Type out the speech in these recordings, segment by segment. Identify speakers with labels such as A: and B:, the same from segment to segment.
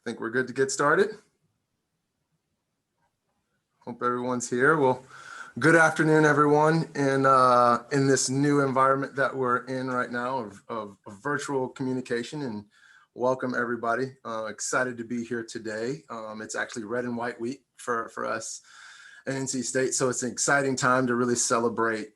A: Think we're good to get started. Hope everyone's here. Well, good afternoon, everyone. In this new environment that we're in right now of virtual communication, and welcome everybody. Excited to be here today. It's actually Red and White Week for us at NC State, so it's an exciting time to really celebrate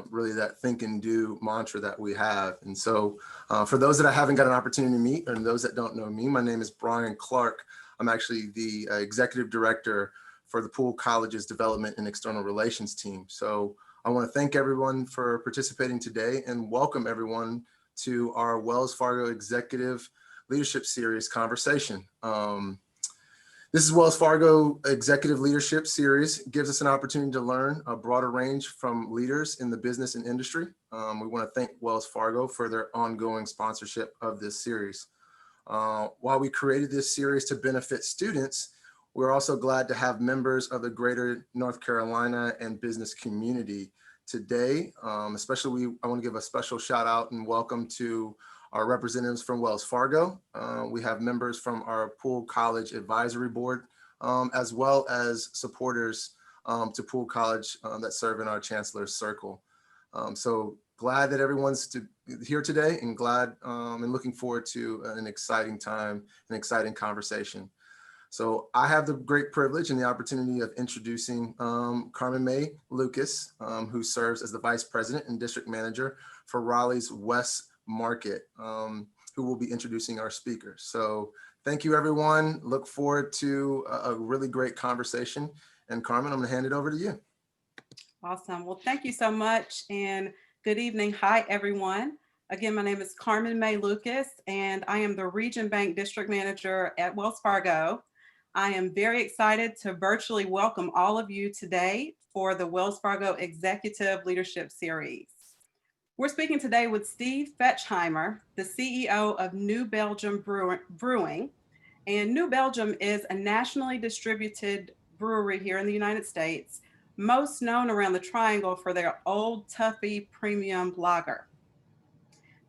A: really that think and do mantra that we have. And so for those that I haven't got an opportunity to meet, and those that don't know me, my name is Brian Clark. I'm actually the executive director for the Poole College's Development and External Relations team. So I want to thank everyone for participating today and welcome everyone to our Wells Fargo Executive Leadership Series conversation. This is Wells Fargo Executive Leadership Series. It gives us an opportunity to learn a broader range from leaders in the business and industry. We want to thank Wells Fargo for their ongoing sponsorship of this series. While we created this series to benefit students, we're also glad to have members of the greater North Carolina and business community today. Especially, I want to give a special shout out and welcome to our representatives from Wells Fargo. We have members from our Poole College Advisory Board, as well as supporters to Poole College that serve in our Chancellor's Circle. So glad that everyone's here today, and glad and looking forward to an exciting time, an exciting conversation. So I have the great privilege and the opportunity of introducing Carmen Maye Lucas, who serves as the Vice President and District Manager for Raleigh's West Market, who will be introducing our speakers. So thank you, everyone. Look forward to a really great conversation. And Carmen, I'm going to hand it over to you.
B: Awesome. Well, thank you so much, and good evening. Hi, everyone. Again, my name is Carmen Maye Lucas, and I am the Region Bank District Manager at Wells Fargo. I am very excited to virtually welcome all of you today for the Wells Fargo Executive Leadership Series. We're speaking today with Steve Fechheimer, the CEO of New Belgium Brewing. And New Belgium is a nationally distributed brewery here in the United States, most known around the Triangle for their Old Tuffy premium lager.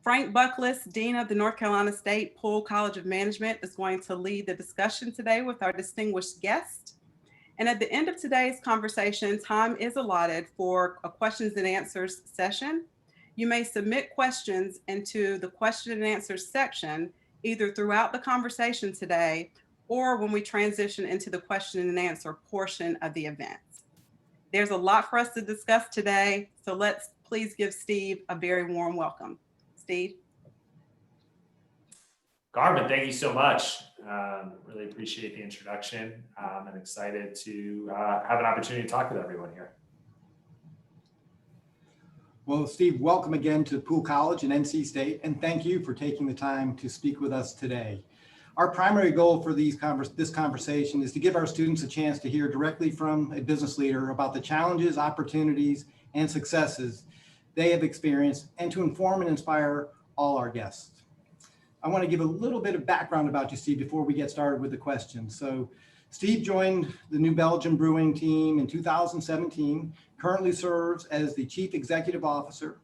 B: Frank Buckless, Dean of the North Carolina State Poole College of Management, is going to lead the discussion today with our distinguished guest. And at the end of today's conversation, time is allotted for a questions and answers session. You may submit questions into the question and answer section, either throughout the conversation today or when we transition into the question and answer portion of the event. There's a lot for us to discuss today, so let's please give Steve a very warm welcome. Steve.
C: Carmen, thank you so much. Really appreciate the introduction. I'm excited to have an opportunity to talk with everyone here.
D: Well, Steve, welcome again to Poole College and NC State, and thank you for taking the time to speak with us today. Our primary goal for this conversation is to give our students a chance to hear directly from a business leader about the challenges, opportunities, and successes they have experienced, and to inform and inspire all our guests. I want to give a little bit of background about you, Steve, before we get started with the questions. So Steve joined the New Belgium Brewing team in 2017, currently serves as the Chief Executive Officer.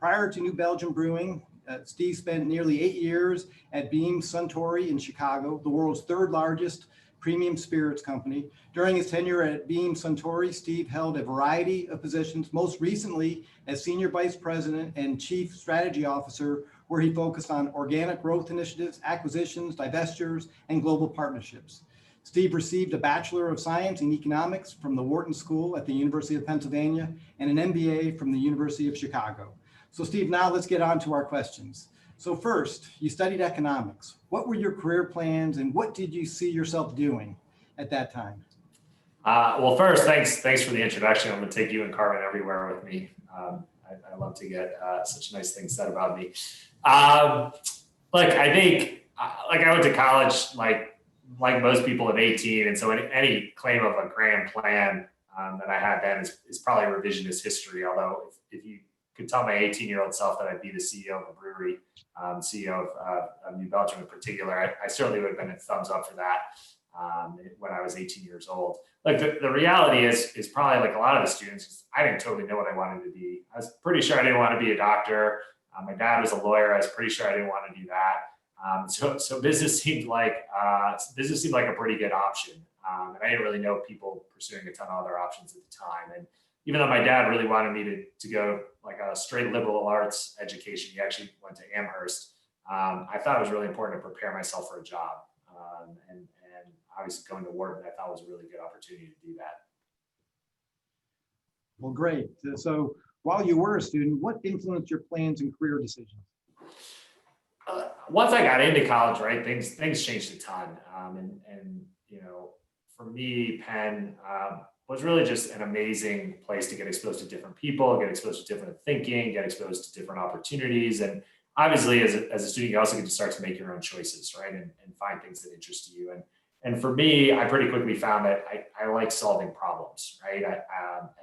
D: Prior to New Belgium Brewing, Steve spent nearly 8 years at Beam Suntory in Chicago, the world's third largest premium spirits company. During his tenure at Beam Suntory, Steve held a variety of positions, most recently as Senior Vice President and Chief Strategy Officer, where he focused on organic growth initiatives, acquisitions, divestitures, and global partnerships. Steve received a Bachelor of Science in Economics from the Wharton School at the University of Pennsylvania and an MBA from the University of Chicago. So Steve, now let's get on to our questions. So first, you studied economics. What were your career plans and what did you see yourself doing at that time?
C: Well, first, thanks for the introduction. I'm going to take you and Carmen everywhere with me. I love to get such nice things said about me. Look, I think, I went to college like most people at 18, and so any claim of a grand plan that I had then is probably revisionist history. Although if you could tell my 18-year-old self that I'd be the CEO of a brewery, CEO of New Belgium in particular, I certainly would have been a thumbs up for that when I was 18 years old. Like the reality is probably like a lot of the students, I didn't totally know what I wanted to be. I was pretty sure I didn't want to be a doctor. My dad was a lawyer. I was pretty sure I didn't want to do that. So business seemed like a pretty good option. And I didn't really know people pursuing a ton of other options at the time. And even though my dad really wanted me to go like a straight liberal arts education, he actually went to Amherst. I thought it was really important to prepare myself for a job. And obviously going to Wharton, I thought was a really good opportunity to do that.
D: Well, great. So while you were a student, what influenced your plans and career decisions?
C: Once I got into college, right, things changed a ton. And you know, for me, Penn was really just an amazing place to get exposed to different people, get exposed to different thinking, get exposed to different opportunities. And obviously, as a student, you also get to start to make your own choices, right, and find things that interest you. And for me, I pretty quickly found that I like solving problems, right?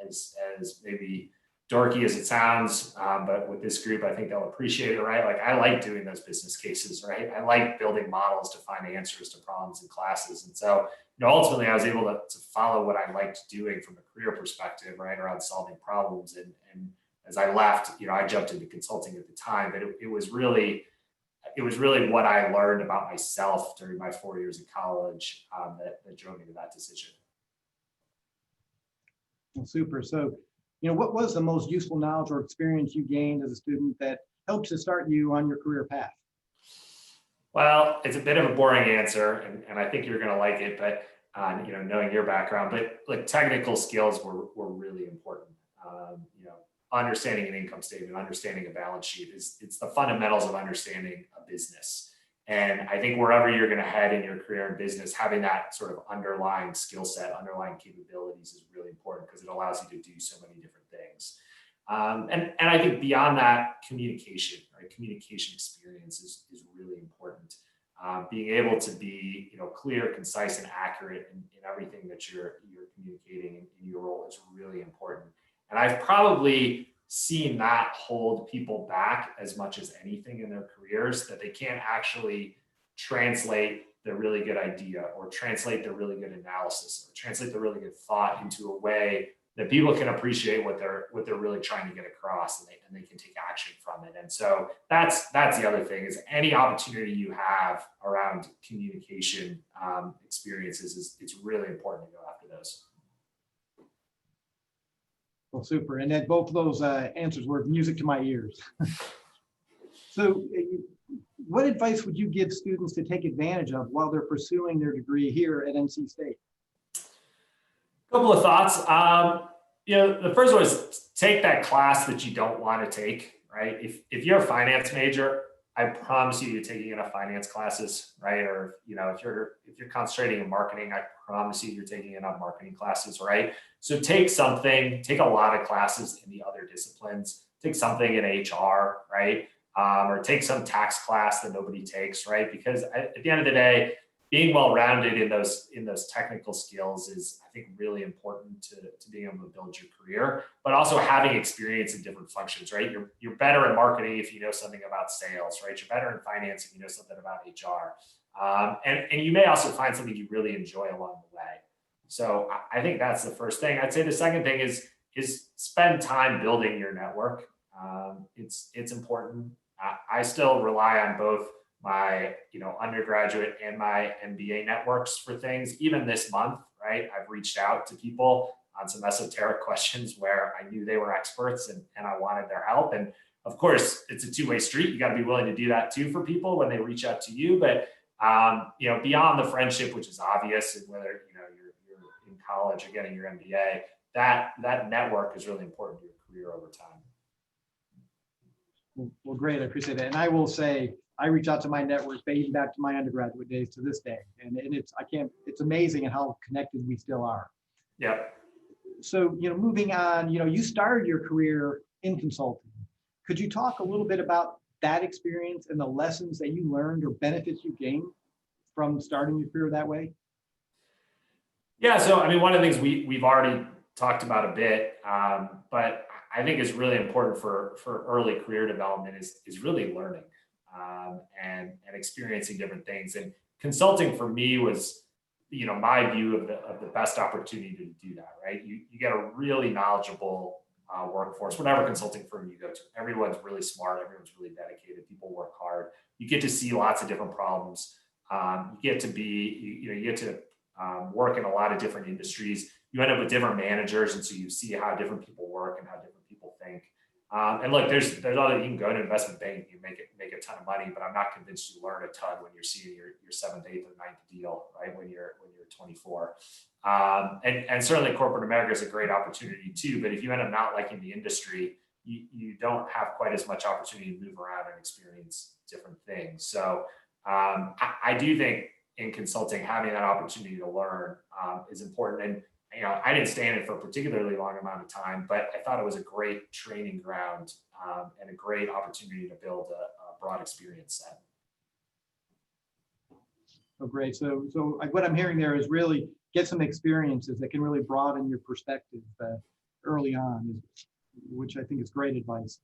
C: As maybe dorky as it sounds, but with this group, I think they'll appreciate it, right? Like I like doing those business cases, right? I like building models to find answers to problems in classes. And so, ultimately I was able to follow what I liked doing from a career perspective, right, around solving problems. And as I left, I jumped into consulting at the time, but it was really what I learned about myself during my 4 years of college that drove me to that decision.
D: Well, super. So, what was the most useful knowledge or experience you gained as a student that helped to start you on your career path?
C: Well, it's a bit of a boring answer, and I think you're going to like it, but knowing your background, but like technical skills were really important. Understanding an income statement, understanding a balance sheet it's the fundamentals of understanding a business. And I think wherever you're going to head in your career in business, having that sort of underlying skill set, underlying capabilities is really important because it allows you to do so many different things. And I think beyond that, communication, right? Communication experience is really important. Being able to be, clear, concise, and accurate in everything that you're communicating in your role is really important. And I've probably seen that hold people back as much as anything in their careers, that they can't actually translate the really good idea or translate the really good analysis or translate the really good thought into a way that people can appreciate what they're really trying to get across, and they can take action from it. And so that's the other thing, is any opportunity you have around communication experiences it's really important to go after those.
D: Well, super. And then both of those answers were music to my ears. So what advice would you give students to take advantage of while they're pursuing their degree here at NC State?
C: Couple of thoughts. The first one is take that class that you don't want to take, right? If you're a finance major, I promise you're taking enough finance classes, right? Or if you're concentrating in marketing, I promise you're taking enough marketing classes, right? So take a lot of classes in the other disciplines. Take something in HR, right? Or take some tax class that nobody takes, right? Because at the end of the day, being well-rounded in those technical skills is, I think, really important to being able to build your career, but also having experience in different functions, right? You're better at marketing if you know something about sales, right? You're better in finance if you know something about HR. And you may also find something you really enjoy along the way. So I think that's the first thing. I'd say the second thing is spend time building your network. It's important. I still rely on both my undergraduate and my MBA networks for things. Even this month, right, I've reached out to people on some esoteric questions where I knew they were experts and I wanted their help. And of course, it's a two-way street. You got to be willing to do that too for people when they reach out to you. But beyond the friendship, which is obvious, and whether you're in college or getting your MBA, that network is really important to your career over time.
D: Well, great. I appreciate that. And I will say, I reach out to my network dating back to my undergraduate days to this day. And it's amazing how connected we still are.
C: Yep.
D: So, moving on, you started your career in consulting. Could you talk a little bit about that experience and the lessons that you learned or benefits you gained from starting your career that way?
C: Yeah. So, one of the things we've already talked about a bit, but I think is really important for early career development is really learning and experiencing different things. And consulting for me was, my view of the best opportunity to do that, right? You get a really knowledgeable workforce, whatever consulting firm you go to. Everyone's really smart. Everyone's really dedicated. People work hard. You get to see lots of different problems. You get to work in a lot of different industries. You end up with different managers, and so you see how different people work and how different people think. And look, there's other, you can go to investment bank, you make a ton of money, but I'm not convinced you learn a ton when you're seeing your seventh, eighth, or ninth deal, right? When you're 24. And certainly corporate America is a great opportunity too, but if you end up not liking the industry, you don't have quite as much opportunity to move around and experience different things. So I do think in consulting, having that opportunity to learn is important. And I didn't stay in it for a particularly long amount of time, but I thought it was a great training ground and a great opportunity to build a broad experience set.
D: Oh, great. So what I'm hearing there is really get some experiences that can really broaden your perspective early on, which I think is great advice.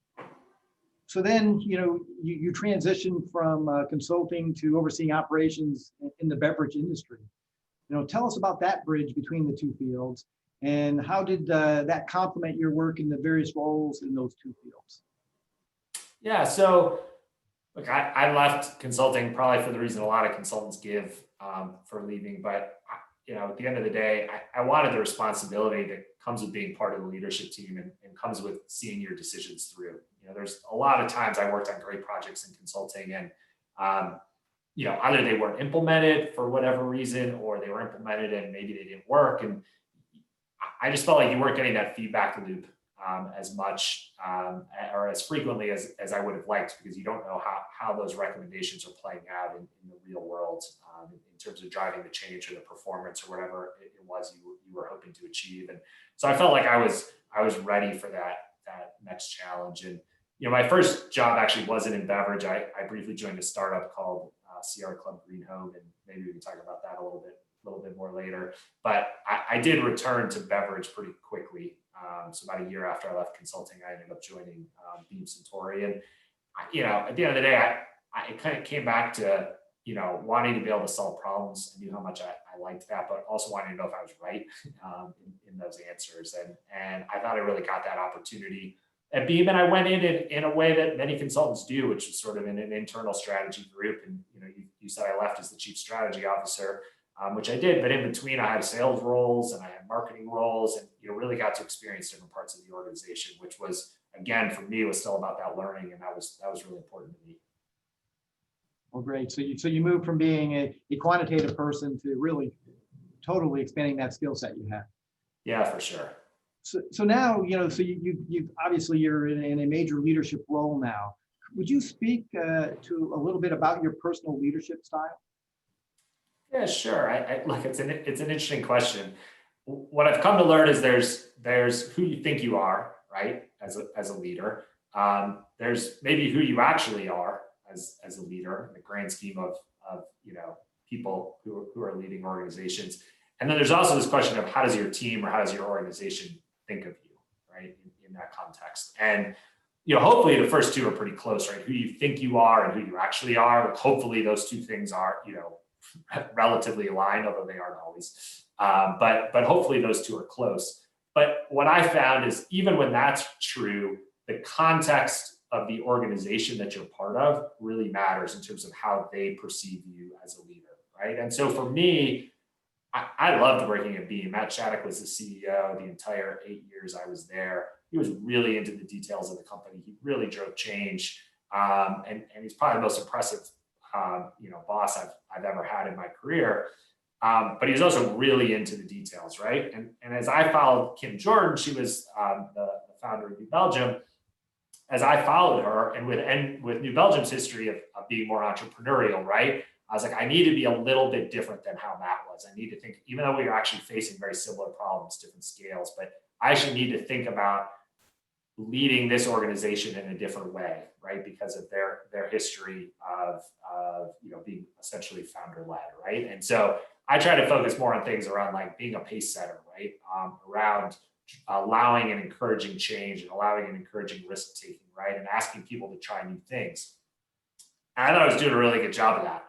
D: So then, you transition from consulting to overseeing operations in the beverage industry. Tell us about that bridge between the two fields, and how did that complement your work in the various roles in those two fields?
C: Yeah, so look, I left consulting probably for the reason a lot of consultants give for leaving, but at the end of the day, I wanted the responsibility that comes with being part of the leadership team and comes with seeing your decisions through. There's a lot of times I worked on great projects in consulting, and either they weren't implemented for whatever reason, or they were implemented and maybe they didn't work. And I just felt like you weren't getting that feedback loop as much or as frequently as I would have liked, because you don't know how those recommendations are playing out in the real world in terms of driving the change or the performance or whatever it was you were hoping to achieve. And so I felt like I was ready for that next challenge. And my first job actually wasn't in beverage. I briefly joined a startup called Sierra Club Green Home, and maybe we can talk about that a little bit more later. But I did return to beverage pretty quickly. So about a year after I left consulting, I ended up joining Beam Suntory. And at the end of the day, I kind of came back to wanting to be able to solve problems. I knew how much I liked that, but also wanting to know if I was right in those answers. And I thought I really got that opportunity at Beam, and I went in a way that many consultants do, which is sort of in an internal strategy group. And you said I left as the chief strategy officer, which I did, but in between I had sales roles and I had marketing roles, and really got to experience different parts of the organization, which was, again, for me, was still about that learning, and that was really important to me.
D: Well, great. So you moved from being a quantitative person to really totally expanding that skill set you have.
C: Yeah, for sure.
D: So now, so you obviously you're in a major leadership role now. Would you speak to a little bit about your personal leadership style?
C: Yeah, sure. Look, it's an interesting question. What I've come to learn is there's who you think you are, right, as a leader. There's maybe who you actually are as a leader in the grand scheme of people who are leading organizations. And then there's also this question of how does your team or how does your organization think of you, right, in that context. And hopefully the first two are pretty close, right? Who you think you are and who you actually are. Like, hopefully those two things are relatively aligned, although they aren't always. But hopefully those two are close. But what I found is even when that's true, the context of the organization that you're part of really matters in terms of how they perceive you as a leader, right? And so for me, I loved working at Beam. Matt Shattuck was the CEO the entire 8 years I was there. He was really into the details of the company. He really drove change, and he's probably the most impressive boss I've ever had in my career. But he was also really into the details, right? And as I followed Kim Jordan, she was the founder of New Belgium. As I followed her, and with New Belgium's history of being more entrepreneurial, right? I was like, I need to be a little bit different than how Matt was. I need to think, even though we were actually facing very similar problems, different scales, but I actually need to think about leading this organization in a different way, right? Because of their history of being essentially founder-led, right? And so I try to focus more on things around like being a pace setter, right? Around allowing and encouraging change and allowing and encouraging risk-taking, right? And asking people to try new things. And I thought I was doing a really good job of that.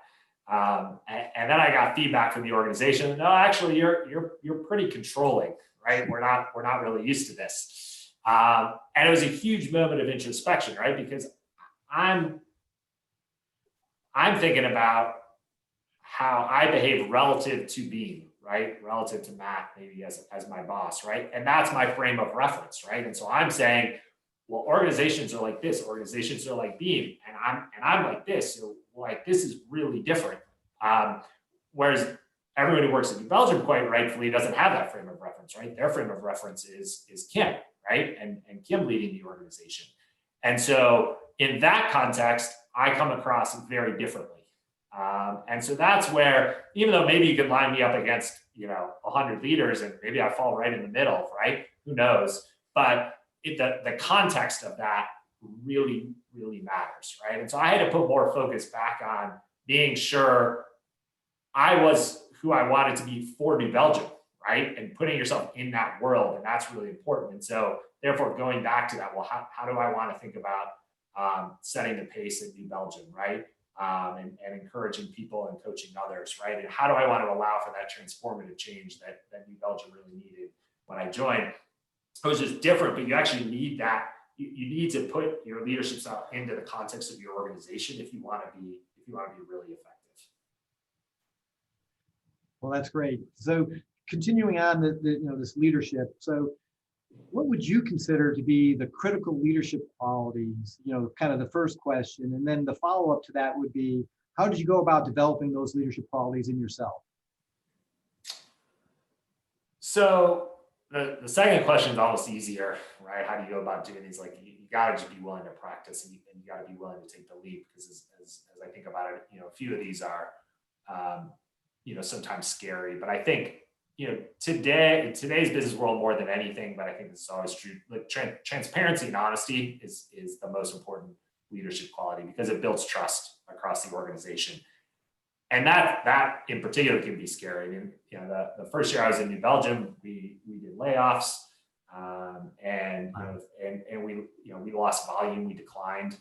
C: And then I got feedback from the organization. No, actually, you're pretty controlling, right? We're not really used to this. And it was a huge moment of introspection, right? Because I'm thinking about how I behave relative to Beam, right? Relative to Matt, maybe as my boss, right? And that's my frame of reference, right? And so I'm saying, well, organizations are like this, organizations are like Beam, and I'm like this, so like this is really different. Whereas everyone who works in Belgium, quite rightfully, doesn't have that frame of reference, right? Their frame of reference is Kim, right? And Kim leading the organization. And so in that context, I come across very differently. And so that's where, even though maybe you could line me up against, 100 leaders and maybe I fall right in the middle, right? Who knows? But the context of that really, really matters, right? And so I had to put more focus back on being sure I was who I wanted to be for New Belgium, right? And putting yourself in that world, and that's really important. And so therefore going back to that, well, how do I want to think about setting the pace in New Belgium, right? And encouraging people and coaching others, right? And how do I want to allow for that transformative change that New Belgium really needed when I joined? It was just different, but you actually need that. You need to put your leadership style into the context of your organization if you want to be really effective.
D: Well, that's great. So continuing on this leadership. So what would you consider to be the critical leadership qualities? Kind of the first question. And then the follow-up to that would be, how did you go about developing those leadership qualities in yourself?
C: So the second question is almost easier, right? How do you go about doing these? Like, you got to just be willing to practice, and you got to be willing to take the leap, because as I think about it, a few of these are, sometimes scary, but I think, today, in today's business world more than anything, but I think this is always true, like transparency and honesty is the most important leadership quality, because it builds trust across the organization. And that in particular can be scary. I mean, the first year I was in New Belgium, we did layoffs, and we lost volume, we declined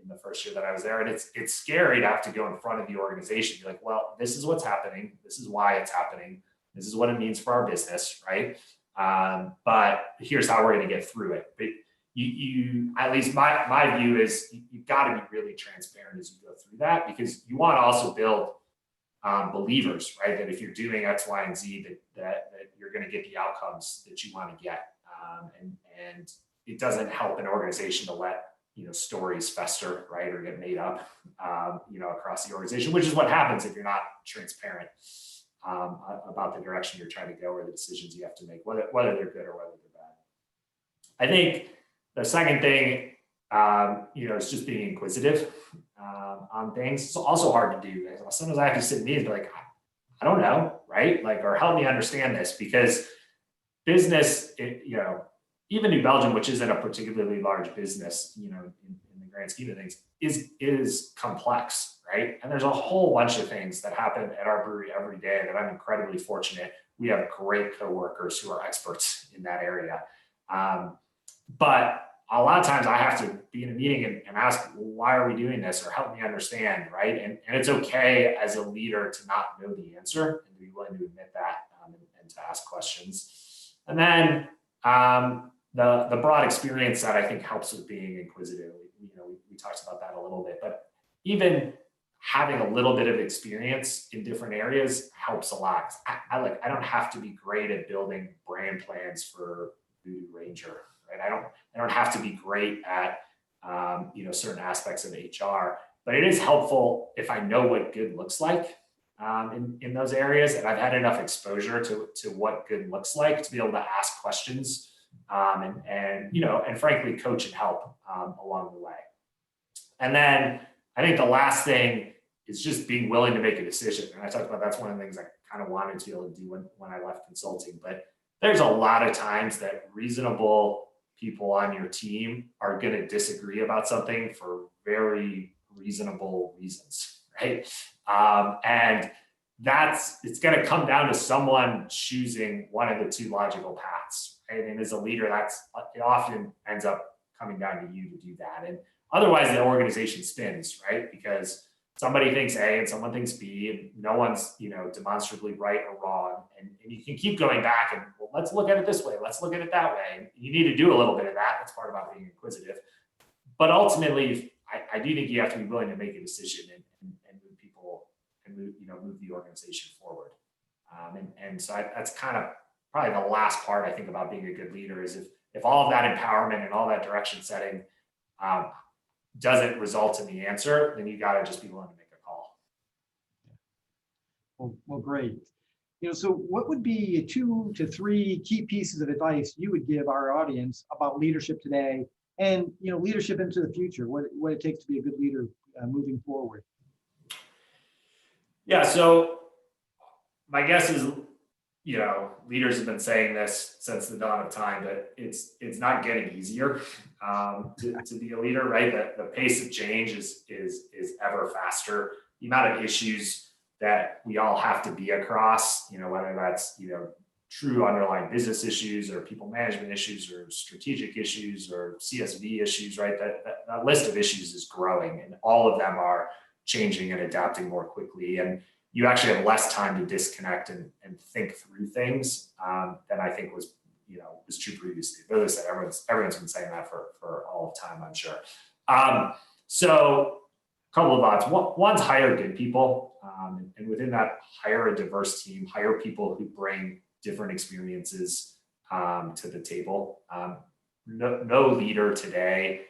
C: in the first year that I was there, and it's scary to have to go in front of the organization, be like, well, this is what's happening, this is why it's happening, this is what it means for our business, right? But here's how we're going to get through it. But you at least my view is you've got to be really transparent as you go through that, because you want to also build believers, right? That if you're doing X, Y, and Z, that you're going to get the outcomes that you want to get. And it doesn't help an organization to let stories fester, right, or get made up, across the organization, which is what happens if you're not transparent about the direction you're trying to go or the decisions you have to make, whether they're good or whether they're bad. I think the second thing, is just being inquisitive on things. It's also hard to do. Sometimes I have to sit in meetings and be like, I don't know, right? Like, or help me understand this, because business, even New Belgium, which isn't a particularly large business, in the grand scheme of things, is complex, right? And there's a whole bunch of things that happen at our brewery every day that I'm incredibly fortunate. We have great coworkers who are experts in that area. But a lot of times I have to be in a meeting and ask, well, why are we doing this? Or help me understand, right? And it's okay as a leader to not know the answer and to be willing to admit that and to ask questions. And then the broad experience that I think helps with being inquisitive. We talked about that a little bit, but even having a little bit of experience in different areas helps a lot. I don't have to be great at building brand plans for Voodoo Ranger, right? I don't have to be great at certain aspects of HR, but it is helpful if I know what good looks like in those areas, and I've had enough exposure to what good looks like to be able to ask questions and frankly coach and help along the way. And then I think the last thing is just being willing to make a decision. And I talked about that's one of the things I kind of wanted to be able to do when I left consulting. But there's a lot of times that reasonable people on your team are going to disagree about something for very reasonable reasons, right? And it's going to come down to someone choosing one of the two logical paths, right? And as a leader, it often ends up coming down to you to do that. And otherwise, the organization spins, right? Because somebody thinks A and someone thinks B, and no one's, demonstrably right or wrong. And you can keep going back and, well, let's look at it this way. Let's look at it that way. And you need to do a little bit of that. That's part about being inquisitive. But ultimately, I do think you have to be willing to make a decision and move people and move the organization forward. And so that's kind of probably the last part I think about being a good leader is if all of that empowerment and all that direction setting doesn't result in the answer, then you got to just be willing to make a call.
D: Well, great. So what would be 2 to 3 key pieces of advice you would give our audience about leadership today and, leadership into the future, what it takes to be a good leader moving forward?
C: Yeah, so my guess is, leaders have been saying this since the dawn of time, but it's not getting easier to be a leader, right? The pace of change is ever faster. The amount of issues that we all have to be across, whether that's, true underlying business issues or people management issues or strategic issues or CSV issues, right? That list of issues is growing and all of them are changing and adapting more quickly. And you actually have less time to disconnect and think through things than I think was true previously. But as I said, everyone's been saying that for all of time, I'm sure. So a couple of thoughts. One's hire good people. And within that, hire a diverse team, hire people who bring different experiences to the table. No leader today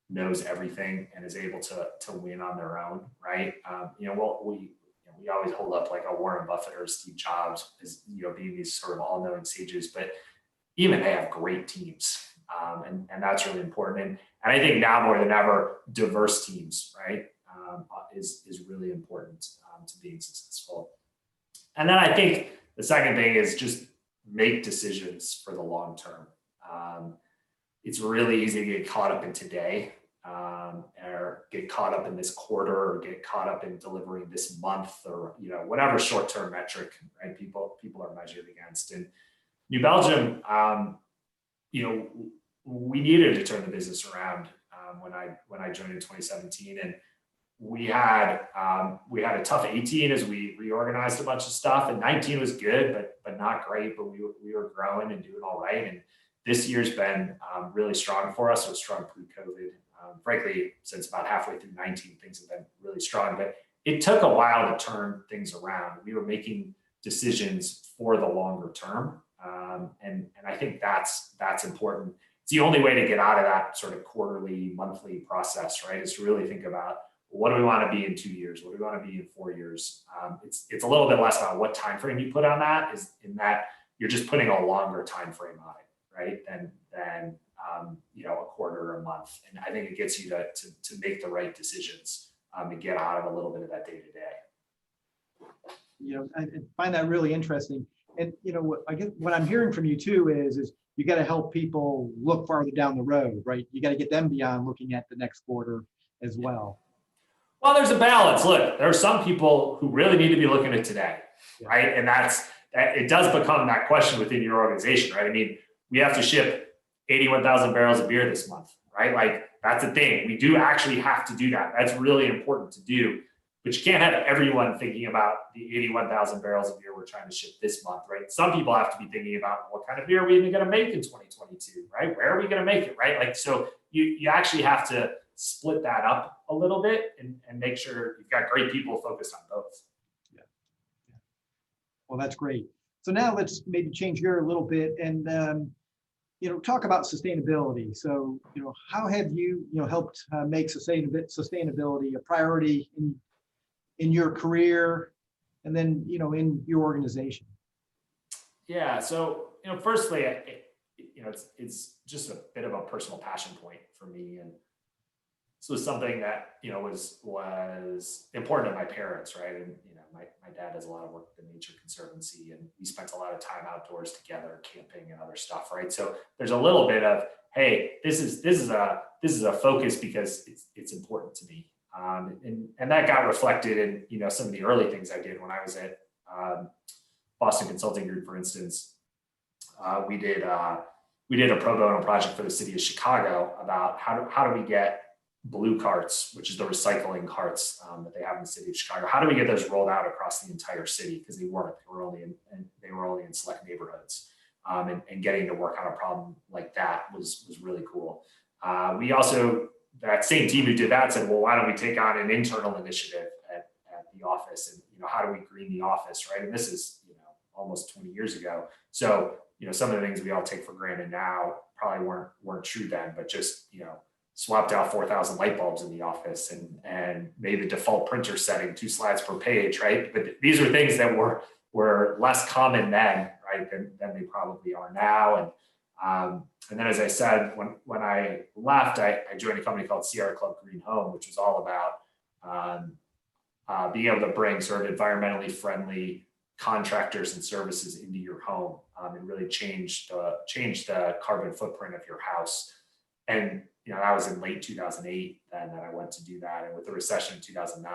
C: knows everything and is able to win on their own, right? We always hold up like a Warren Buffett or Steve Jobs as being these sort of all-knowing sages, but even they have great teams, and that's really important. And I think now more than ever, diverse teams, right, is really important to being successful. And then I think the second thing is just make decisions for the long term. It's really easy to get caught up in today, or get caught up in this quarter, or get caught up in delivering this month, or whatever short-term metric, right? People are measured against. And New Belgium, we needed to turn the business around when I joined in 2017, and we had a tough 18 as we reorganized a bunch of stuff, and 19 was good, but not great. But we were growing and doing all right. And this year's been really strong for us. It was strong pre-COVID. Frankly, since about halfway through 19, things have been really strong, but it took a while to turn things around. We were making decisions for the longer term. And I think that's important. It's the only way to get out of that sort of quarterly, monthly process, right? Is to really think about, what do we want to be in 2 years? What do we want to be in 4 years? It's a little bit less about what time frame you put on that, is in that you're just putting a longer time frame on it, right? Than a quarter or a month. And I think it gets you to make the right decisions and get out of a little bit of that day to day.
D: I find that really interesting. And I guess what I'm hearing from you too is you got to help people look farther down the road, right? You got to get them beyond looking at the next quarter as well.
C: Well, there's a balance. Look, there are some people who really need to be looking at today, right? And it does become that question within your organization, right? I mean, we have to ship 81,000 barrels of beer this month, right? Like, that's a thing. We do actually have to do that. That's really important to do. But you can't have everyone thinking about the 81,000 barrels of beer we're trying to ship this month, right? Some people have to be thinking about, what kind of beer are we even going to make in 2022, right? Where are we going to make it, right? Like, so you actually have to split that up a little bit and make sure you've got great people focused on both.
D: Yeah. Well, that's great. So now let's maybe change gear a little bit and talk about sustainability. So how have you helped make sustainability a priority in your career and then in your organization? Yeah.
C: So firstly, it's just a bit of a personal passion point for me, and this was something that was important to my parents, right? And my dad does a lot of work at the Nature Conservancy, and we spent a lot of time outdoors together, camping and other stuff, right? So there's a little bit of, hey, this is a focus because it's important to me, and that got reflected in some of the early things I did when I was at Boston Consulting Group, for instance. We did a pro bono project for the city of Chicago about how do we get blue carts, which is the recycling carts that they have in the city of Chicago. How do we get those rolled out across the entire city? Because they weren't. They were only in select neighborhoods. And getting to work on a problem like that was really cool. We also, that same team who did that said, well, why don't we take on an internal initiative at the office, and how do we green the office, right? And this is almost 20 years ago. So some of the things we all take for granted now probably weren't true then, but just swapped out 4,000 light bulbs in the office and made the default printer setting 2 slides per page, right? But these are things that were less common then, right, than they probably are now. And then, as I said, when I left, I joined a company called Sierra Club Green Home, which was all about being able to bring sort of environmentally friendly contractors and services into your home, and really change the carbon footprint of your house. And that was in late 2008 then that I went to do that. And with the recession in 2009,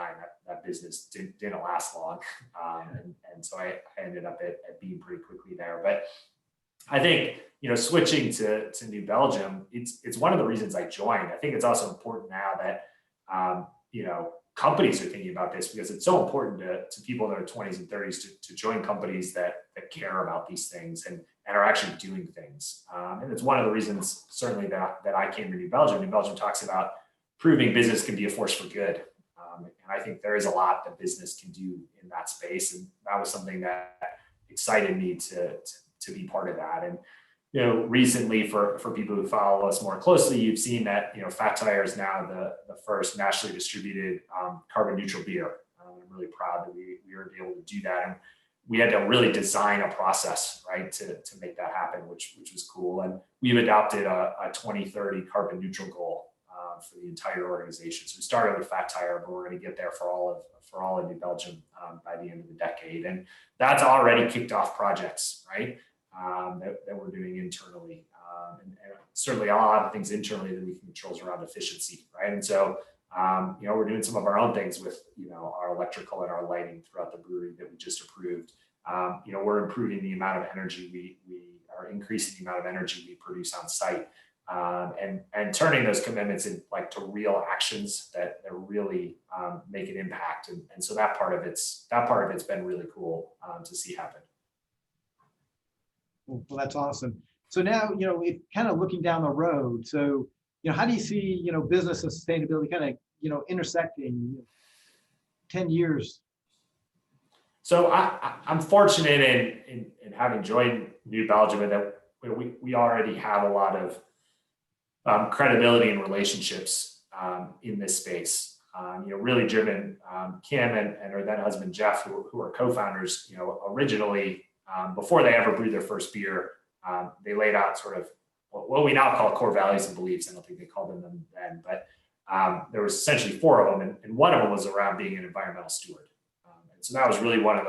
C: that business didn't last long. And so I ended up at Beam pretty quickly there. But I think, switching to New Belgium, it's one of the reasons I joined. I think it's also important now that, companies are thinking about this, because it's so important to people in their 20s and 30s to join companies that care about these things and are actually doing things. And it's one of the reasons, certainly, that I came to New Belgium. New Belgium talks about proving business can be a force for good. And I think there is a lot that business can do in that space. And that was something that excited me to be part of that. And recently, for people who follow us more closely, you've seen that Fechheimer is now the first nationally distributed carbon neutral beer. I'm really proud that we were able to do that, and we had to really design a process, right, to make that happen, which was cool. And we've adopted a 2030 carbon neutral goal for the entire organization. So we started with Fechheimer, but we're going to get there for all of New Belgium by the end of the decade, and that's already kicked off projects, right? That we're doing internally, and certainly a lot of things internally that we can control around efficiency, right? And so, we're doing some of our own things with our electrical and our lighting throughout the brewery that we just approved. We're improving the amount of energy we are increasing the amount of energy we produce on site, and turning those commitments in to real actions that really make an impact. And so that part of it's been really cool to see happen.
D: Well, that's awesome. So now, if kind of looking down the road, so, how do you see, business and sustainability kind of, intersecting 10 years?
C: So I'm fortunate in having joined New Belgium, and that we already have a lot of credibility and relationships in this space. Really driven, Kim and her then husband, Jeff, who are co-founders, originally, before they ever brewed their first beer, they laid out sort of what we now call core values and beliefs. I don't think they called them then, but there was essentially 4 of them, and one of them was around being an environmental steward. And so that was really one of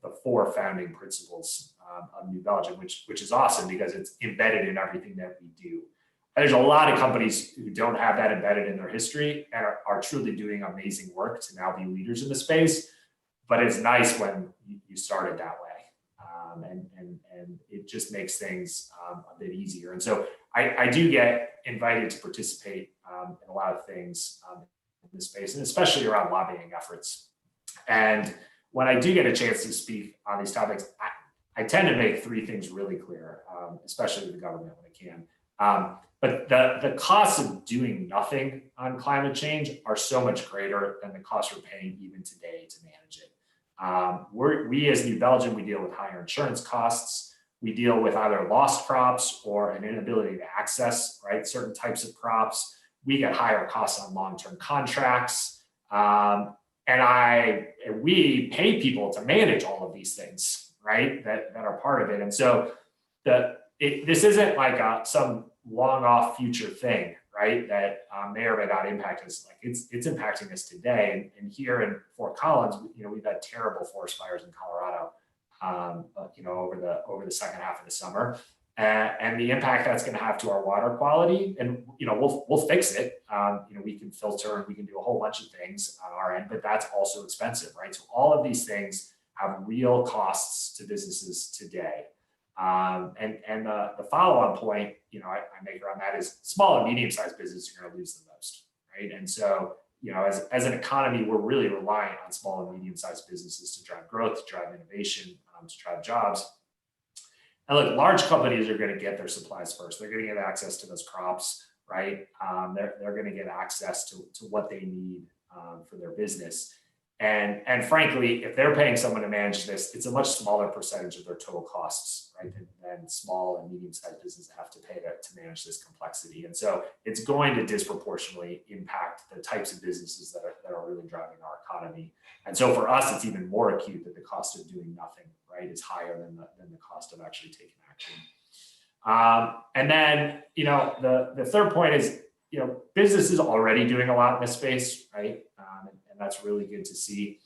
C: the 4 founding principles of New Belgium, which is awesome because it's embedded in everything that we do. There's a lot of companies who don't have that embedded in their history and are truly doing amazing work to now be leaders in the space. But it's nice when you started that way. And it just makes things a bit easier. And so I do get invited to participate in a lot of things in this space, and especially around lobbying efforts. And when I do get a chance to speak on these topics, I tend to make 3 things really clear, especially with the government when I can. But the costs of doing nothing on climate change are so much greater than the costs we're paying even today to manage it. We as New Belgium, we deal with higher insurance costs. We deal with either lost crops or an inability to access, right, certain types of crops. We get higher costs on long-term contracts. And we pay people to manage all of these things, right, that are part of it. And so this isn't like some long off future thing, right, that may or may not impact us. Like it's impacting us today. And here in Fort Collins, we've had terrible forest fires in Colorado, over the second half of the summer, and the impact that's going to have to our water quality. And we'll fix it. We can filter and we can do a whole bunch of things on our end, but that's also expensive, right? So all of these things have real costs to businesses today. And the follow-on point, I make around that is small and medium-sized businesses are going to lose the most, right? And so, as an economy, we're really reliant on small and medium-sized businesses to drive growth, to drive innovation, to drive jobs. And look, large companies are going to get their supplies first. They're going to get access to those crops, right? They're going to get access to what they need for their business. And frankly, if they're paying someone to manage this, it's a much smaller percentage of their total costs, right, than small and medium-sized businesses have to pay to manage this complexity. And so it's going to disproportionately impact the types of businesses that are really driving our economy. And so for us, it's even more acute that the cost of doing nothing, right, is higher than the cost of actually taking action. And then, the third point is, business is already doing a lot in this space, right? And that's really good to see.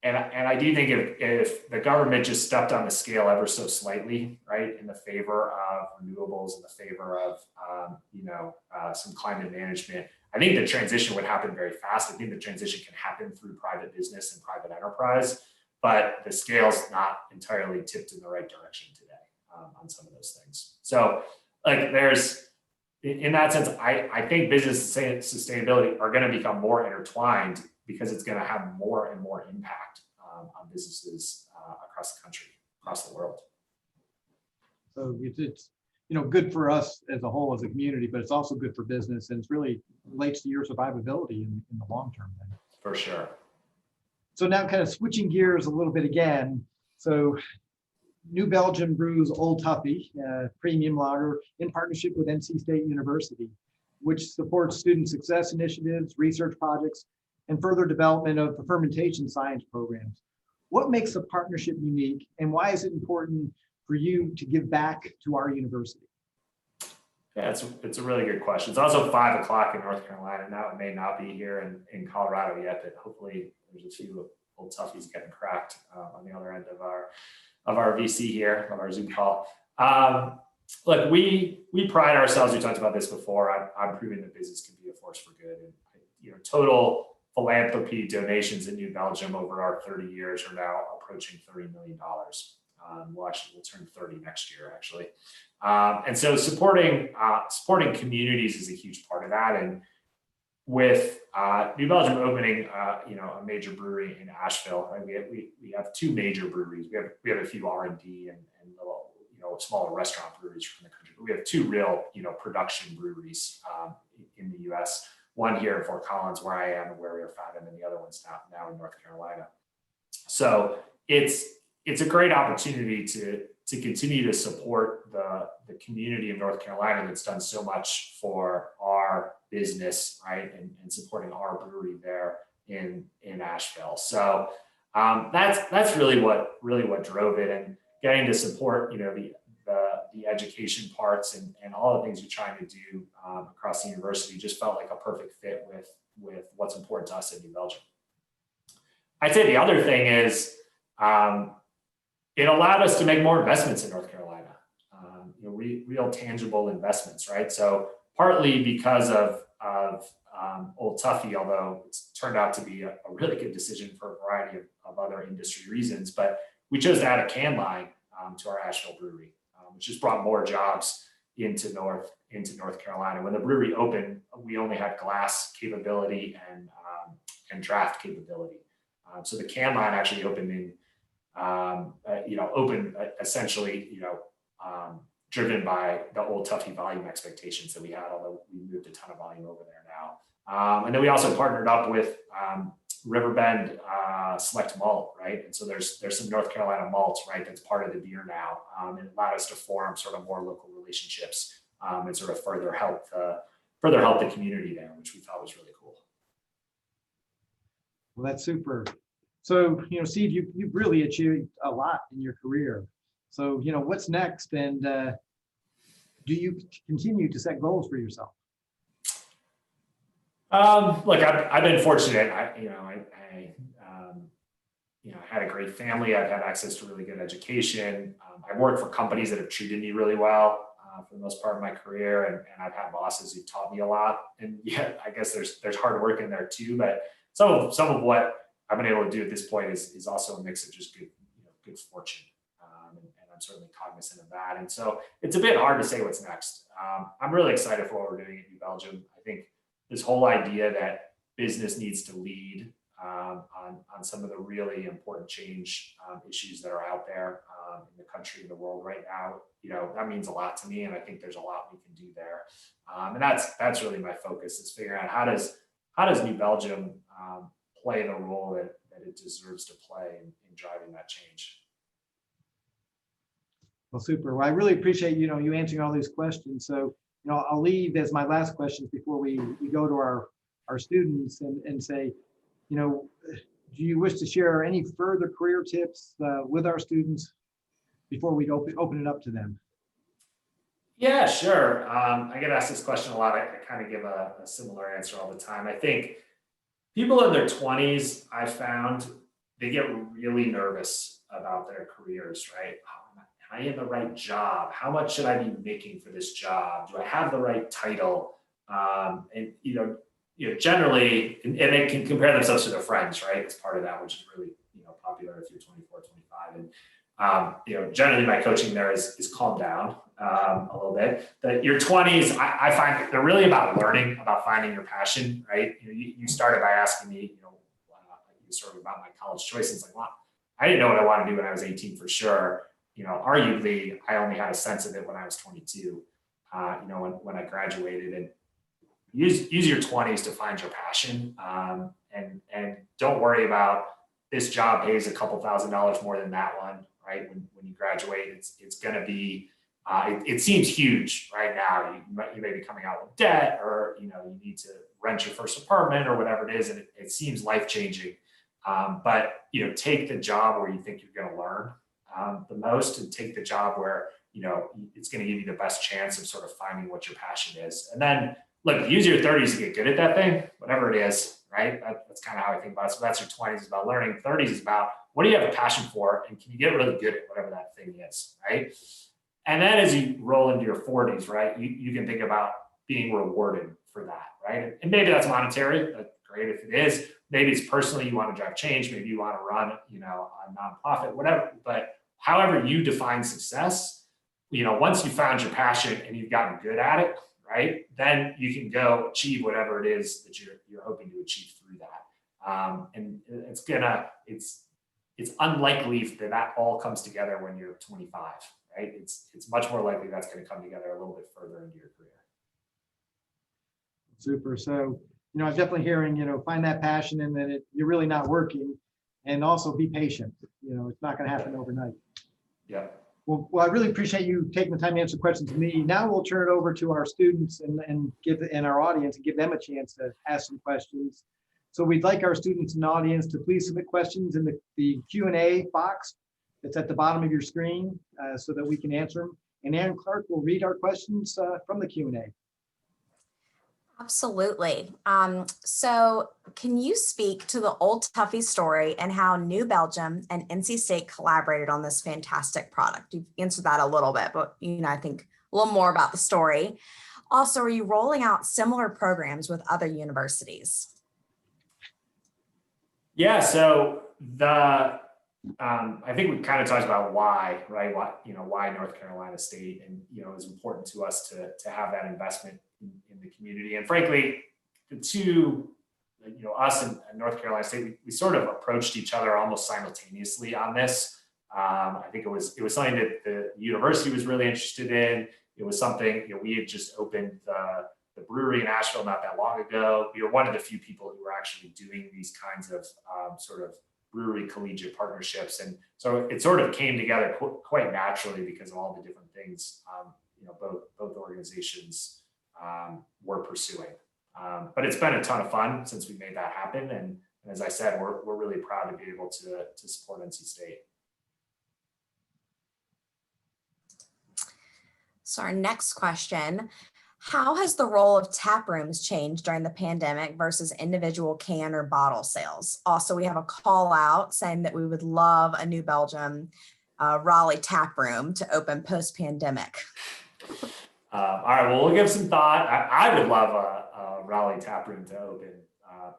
C: And I do think if the government just stepped on the scale ever so slightly, right, in the favor of renewables, in the favor of, some climate management, I think the transition would happen very fast. I think the transition can happen through private business and private enterprise, but the scale's not entirely tipped in the right direction today on some of those things. So, in that sense, I think business and sustainability are going to become more intertwined because it's going to have more and more impact on businesses across the country, across the world.
D: So it's good for us as a whole, as a community, but it's also good for business, and it's really relates to your survivability in the long term. Then.
C: For sure.
D: So now kind of switching gears a little bit again. So New Belgium brews Old Tuffy, premium lager, in partnership with NC State University, which supports student success initiatives, research projects, and further development of the fermentation science programs. What makes the partnership unique, and why is it important for you to give back to our university?
C: Yeah, it's a really good question. It's also 5 o'clock in North Carolina. Now it may not be here in Colorado yet, but hopefully there's a few Old Tuffies getting cracked on the other end of our VC here, of our Zoom call. Look, we pride ourselves, we talked about this before, on proving that business can be a force for good. And, total philanthropy donations in New Belgium over our 30 years are now approaching $30 million. We'll turn 30 next year, actually. And so supporting communities is a huge part of that. And with New Belgium opening, a major brewery in Asheville, right? We have 2 major breweries. We have a few R&D and little, smaller restaurant breweries from the country, but we have 2 real, production breweries in the U.S. One here in Fort Collins, where I am and where we are founded, and the other one's now in North Carolina. So it's a great opportunity to continue to support the community of North Carolina that's done so much for our business, right, and supporting our brewery there in Asheville. So that's really what drove it, and getting to support the education parts and all the things we're trying to do across the university just felt like a perfect fit with what's important to us in New Belgium. I'd say the other thing is it allowed us to make more investments in North Carolina, real tangible investments, right? So partly because of Old Tuffy, although it's turned out to be a really good decision for a variety of other industry reasons, but we chose to add a can line to our Asheville brewery, which has brought more jobs into North Carolina. When the brewery opened, we only had glass capability and draft capability. So the can line actually opened essentially, driven by the Old Tuffy volume expectations that we had, although we moved a ton of volume over there now. And then we also partnered up with Riverbend Select Malt, right? And so there's some North Carolina malts, right, that's part of the beer now. And it allowed us to form sort of more local relationships and sort of further help the community there, which we thought was really cool.
D: Well, that's super. So, Steve, you've really achieved a lot in your career. So, what's next, and do you continue to set goals for yourself?
C: Look, I've been fortunate. I had a great family. I've had access to really good education. I've worked for companies that have treated me really well for the most part of my career, and I've had bosses who taught me a lot. And yeah, I guess there's hard work in there too. But some of what I've been able to do at this point is also a mix of just good fortune, and I'm certainly cognizant of that. And so it's a bit hard to say what's next. I'm really excited for what we're doing at New Belgium. I think this whole idea that business needs to lead on some of the really important change issues that are out there in the country and the world right now. That means a lot to me, and I think there's a lot we can do there. And that's really my focus, is figuring out how does New Belgium play the role that it deserves to play in driving that change.
D: Well, super. Well, I really appreciate, you answering all these questions. So, I'll leave as my last questions before we go to our students and say, do you wish to share any further career tips with our students before we open it up to them?
C: Yeah, sure. I get asked this question a lot. I kind of give a similar answer all the time. I think people in their 20s, I found, they get really nervous about their careers, right? Am I in the right job? How much should I be making for this job? Do I have the right title? And generally, and they can compare themselves to their friends, right? It's part of that, which is really popular if you're 24, 25. And generally my coaching there is calm down a little bit. That your 20s, I find that they're really about learning, about finding your passion, right? You started by asking me, sort of about my college choices. Like, well, I didn't know what I wanted to do when I was 18 for sure. Arguably, I only had a sense of it when I was 22. When I graduated, and use your 20s to find your passion, and don't worry about this job pays a couple $1,000s more than that one, right? When you graduate, it's going to be, it seems huge right now. You may be coming out with debt, or you need to rent your first apartment or whatever it is, and it seems life-changing. But take the job where you think you're going to learn the most, and take the job where it's going to give you the best chance of sort of finding what your passion is. And then look, use your 30s to get good at that thing, whatever it is, right? That's kind of how I think about it. So that's your 20s is about learning. 30s is about, what do you have a passion for, and can you get really good at whatever that thing is, right? And then as you roll into your 40s, right, you can think about being rewarded for that, right? And maybe that's monetary. That's great if it is. Maybe it's personally, you want to drive change. Maybe you want to run, a nonprofit, whatever. But however you define success, once you found your passion and you've gotten good at it, right, then you can go achieve whatever it is that you're hoping to achieve through that. And it's unlikely that all comes together when you're 25, right? It's much more likely that's going to come together a little bit further into your career.
D: Super. So, I'm definitely hearing, find that passion, and that you're really not working, and also be patient. It's not going to happen overnight.
C: Yeah.
D: Well, I really appreciate you taking the time to answer questions to me. Now we'll turn it over to our students and our audience, and give them a chance to ask some questions. So we'd like our students and audience to please submit questions in the Q&A box that's at the bottom of your screen, so that we can answer them. And Ann Clark will read our questions from the Q&A.
E: Absolutely. So can you speak to the Old Tuffy story and how New Belgium and NC State collaborated on this fantastic product? You've answered that a little bit, but I think a little more about the story. Also, are you rolling out similar programs with other universities?
C: Yeah, so I think we kind of talked about why, right? Why North Carolina State, and it was important to us to have that investment in the community. And frankly, the two, us and North Carolina State, we sort of approached each other almost simultaneously on this. I think it was something that the university was really interested in. It was something, we had just opened the brewery in Asheville not that long ago. We were one of the few people who were actually doing these kinds of sort of brewery collegiate partnerships. And so it sort of came together quite naturally because of all the different things, both organizations were pursuing. But it's been a ton of fun since we made that happen. And as I said, we're really proud to be able to support NC State.
E: So our next question, how has the role of tap rooms changed during the pandemic versus individual can or bottle sales? Also, we have a call out saying that we would love a New Belgium Raleigh tap room to open post-pandemic.
C: All right, well, we'll give some thought. I would love a Raleigh tap room to open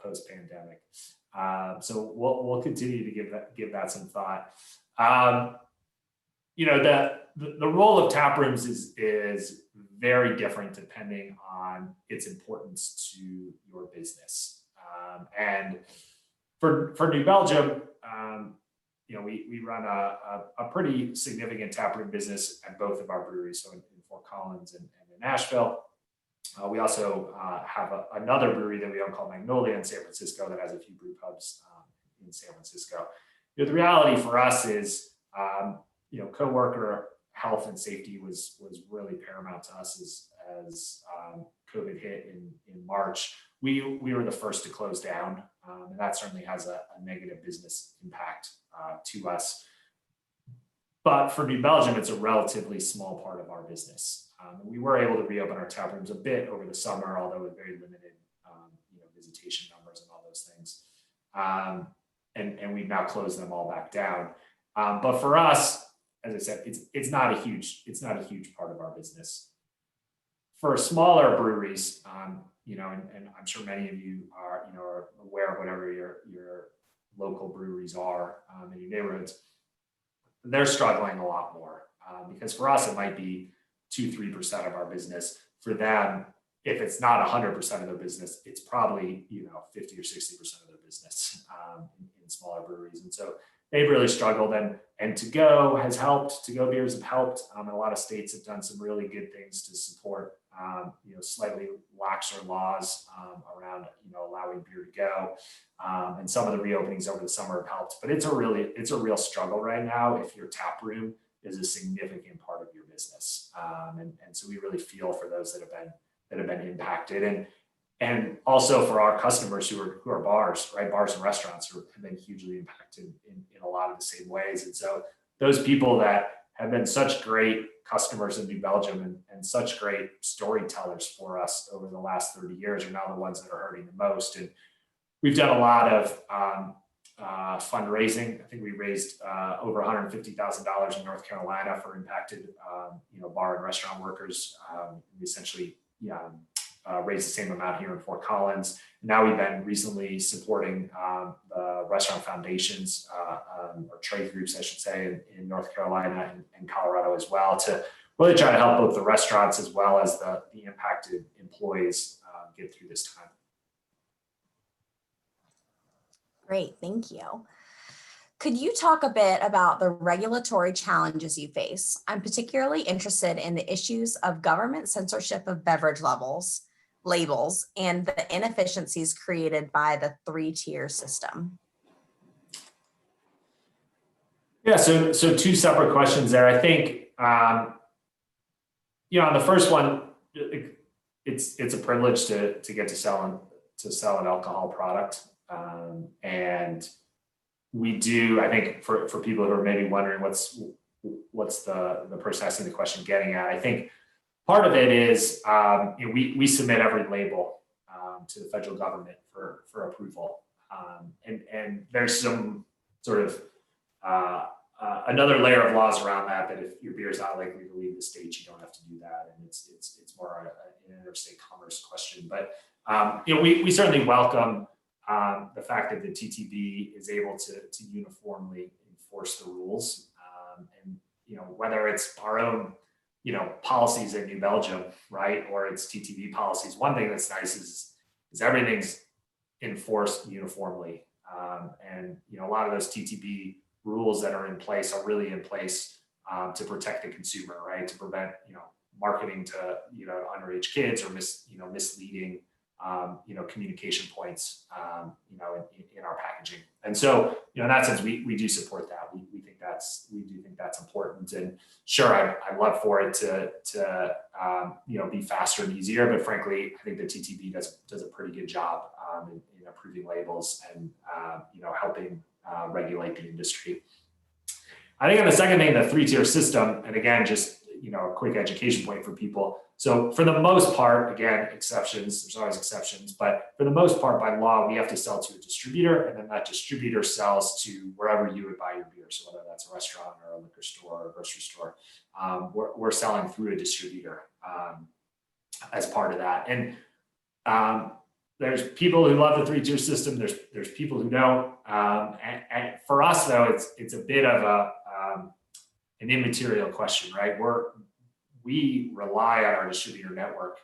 C: post-pandemic. So we'll continue to give that some thought. The role of tap rooms is very different depending on its importance to your business. And for New Belgium, we run a pretty significant taproom business at both of our breweries, so in Fort Collins and in Nashville. We also have another brewery that we own called Magnolia in San Francisco that has a few brew pubs in San Francisco. The reality for us is, coworker health and safety was really paramount to us as COVID hit in March. We were the first to close down, and that certainly has a negative business impact to us. But for New Belgium, it's a relatively small part of our business. We were able to reopen our tap rooms a bit over the summer, although with very limited, visitation numbers and all those things. And we've now closed them all back down. But for us, as I said, it's not a huge part of our business. For smaller breweries, and I'm sure many of you are aware of whatever your local breweries are in your neighborhoods. They're struggling a lot more because for us it might be 2-3% of our business. For them, if it's not 100% of their business, it's probably 50 or 60% of their business in smaller breweries. And so they've really struggled, and To Go has helped. To Go beers have helped. And a lot of states have done some really good things to support slightly laxer laws around allowing beer to go. And some of the reopenings over the summer have helped, but it's a real struggle right now if your tap room is a significant part of your business. And so we really feel for those that have been impacted, and also for our customers who are bars, right? Bars and restaurants have been hugely impacted in a lot of the same ways. And so those people that have been such great customers in New Belgium and such great storytellers for us over the last 30 years are now the ones that are hurting the most. And we've done a lot of fundraising. I think we raised over $150,000 in North Carolina for impacted, bar and restaurant workers. We essentially raised the same amount here in Fort Collins. Now we've been recently supporting the restaurant foundations or trade groups, I should say, in North Carolina and Colorado as well, to really try to help both the restaurants as well as the impacted employees get through this time.
E: Great, thank you. Could you talk a bit about the regulatory challenges you face? I'm particularly interested in the issues of government censorship of beverage labels, and the inefficiencies created by the 3-tier system.
C: Yeah, so two separate questions there. I think, on the first one, it's a privilege to get to sell an alcohol product, and we do. I think for people who are maybe wondering what's the person asking the question getting at, I think part of it is we submit every label to the federal government for approval, and there's some sort of another layer of laws around that if your beer is not likely to leave the state, you don't have to do that, and it's more an interstate commerce question. But we certainly welcome the fact that the TTB is able to uniformly enforce the rules, and whether it's our own policies in New Belgium, right, or it's TTB policies. One thing that's nice is everything's enforced uniformly, and a lot of those TTB rules that are in place are really in place to protect the consumer, right, to prevent marketing to underage kids or misleading communication points in our packaging. And so in that sense we do support that. We do think that's important, and sure, I'd love for it to be faster and easier, but frankly I think the TTB does a pretty good job in approving labels and helping regulate the industry. I think on the second thing, the 3-tier system, and again, just a quick education point for people. So for the most part, again, exceptions, there's always exceptions, but for the most part by law, we have to sell to a distributor, and then that distributor sells to wherever you would buy your beer. So whether that's a restaurant or a liquor store or a grocery store, we're selling through a distributor as part of that. And there's people who love the 3-tier system. There's people who don't. And for us though, it's a bit of an immaterial question, right? we rely on our distributor network.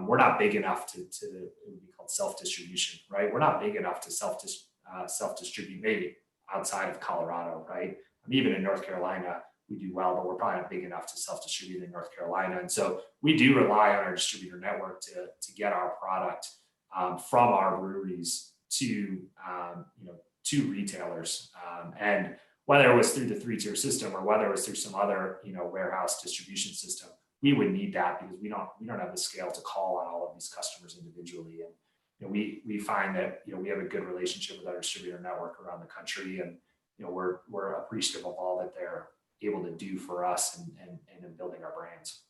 C: We're not big enough to it would be called self-distribution, right? We're not big enough to self-distribute maybe outside of Colorado, right? Even in North Carolina, we do well, but we're probably not big enough to self-distribute in North Carolina. And so we do rely on our distributor network to get our product from our breweries to retailers. And whether it was through the 3-tier system or whether it was through some other warehouse distribution system, we would need that because we don't have the scale to call on all of these customers individually. And we find that we have a good relationship with our distributor network around the country, and we're appreciative of all that they're able to do for us and in building our brands.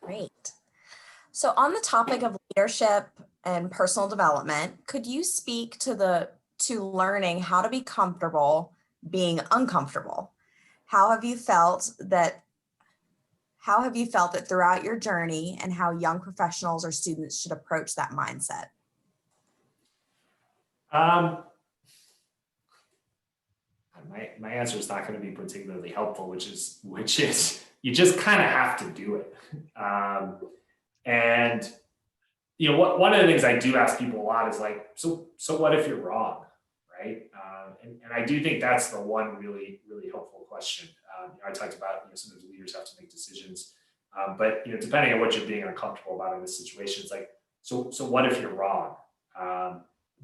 E: Great. So on the topic of leadership and personal development, could you speak to learning how to be comfortable being uncomfortable? How have you felt that throughout your journey, and how young professionals or students should approach that mindset?
C: My answer is not going to be particularly helpful, which is you just kind of have to do it. And one of the things I do ask people a lot is like, so what if you're wrong, right? And I do think that's the one really, really helpful question. I talked about sometimes leaders have to make decisions, but depending on what you're being uncomfortable about in this situation, it's like, so what if you're wrong?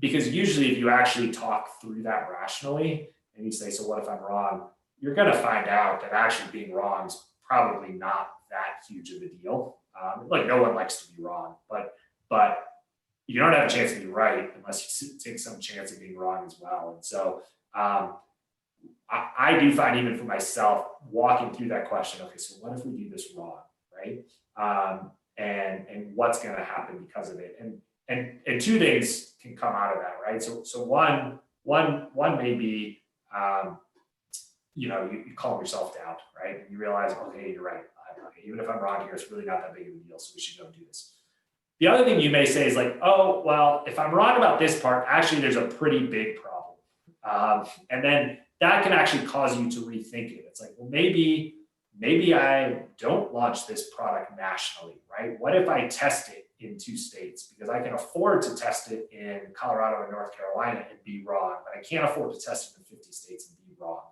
C: Because usually if you actually talk through that rationally and you say, so what if I'm wrong? You're going to find out that actually being wrong is probably not that huge of a deal. Like no one likes to be wrong, but you don't have a chance to be right unless you take some chance of being wrong as well. And so I do find, even for myself, walking through that question, okay, so what if we do this wrong, right? And what's going to happen because of it? And two things can come out of that, right? So one may be, you calm yourself down, right? And you realize, okay, you're right. Even if I'm wrong here, it's really not that big of a deal, so we should go do this. The other thing you may say is like, oh, well, if I'm wrong about this part, actually there's a pretty big problem. And then that can actually cause you to rethink it. It's like, well, maybe I don't launch this product nationally, right? What if I test it in 2 states? Because I can afford to test it in Colorado and North Carolina and be wrong, but I can't afford to test it in 50 states and be wrong.